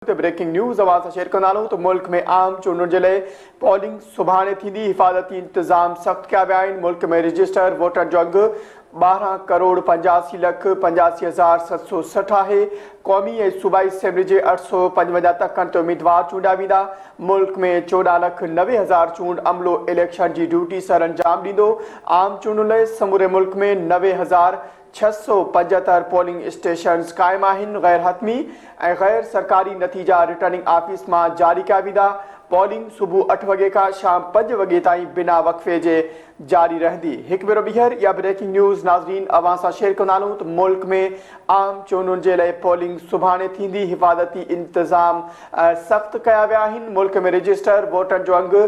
Breaking news आवाज़ share कंदा तो मुल्क में आम चूंडुनि जे लाइ पोलिंग सुभाणे थींदी। हिफ़ाज़ती इंतज़ाम सख़्त कया विया आहिनि। मुल्क में रजिस्टर वोटनि जो अघु 12,85,85,760 आहे। क़ौमी ऐं सूबाई असेंबली जे 855 तख़्तनि ते उम्मीदवार चूंडिया वेंदा। मुल्क में 14,90,000 चूंड अमलो इलेक्शन जी ड्यूटी सर अंजाम ॾींदो। आम चूंडुनि लाइ समूरे मुल्क में 90,675 पोलिंग स्टेशन्स क़ाइमु आहिनि। गैर हतमी ऐं गैर सरकारी नतीजा रिटर्निंग ऑफिस मां जारी कया वेंदा। पोलिंग सुबुह 8 वॻे खां शाम 5 वॻे ताईं बिना वक़फ़े जे जारी रहंदी। हिकु भेरो ॿीहर इहा ब्रेकिंग न्यूज़ नाज़रीन अवां सां शेयर कंदा हलूं त मुल्क में आम चूंडुनि जे लाइ पोलिंग सुभाणे थींदी। हिफ़ाज़ती इंतज़ाम सख़्त कया विया आहिनि। मुल्क में रजिस्टर वोटनि जो अघु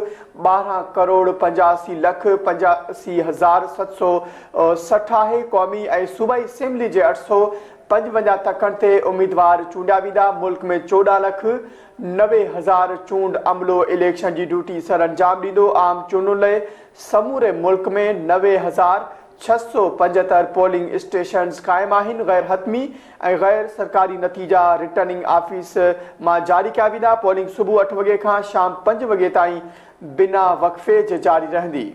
12,85,85,760 आहे। क़ौमी ऐं सूबाई असेंबली जे 855 तख़्तनि ते उम्मीदवार चूंडिया वेंदा। मुल्क में 14,90,000 चूंड अमलो इलेक्शन जी ड्यूटी सर अंजाम ॾींदो। आम चूंडुनि लाइ समूरे मुल्क में 90,675 पोलिंग स्टेशन्स क़ाइमु आहिनि। गैर हतमी ऐं गैर सरकारी नतीजा रिटर्निंग ऑफिस मां जारी कया वेंदा। पोलिंग सुबुह 8 वॻे खां शाम 5 वॻे ताईं बिना वक़फ़े जे जारी रहंदी।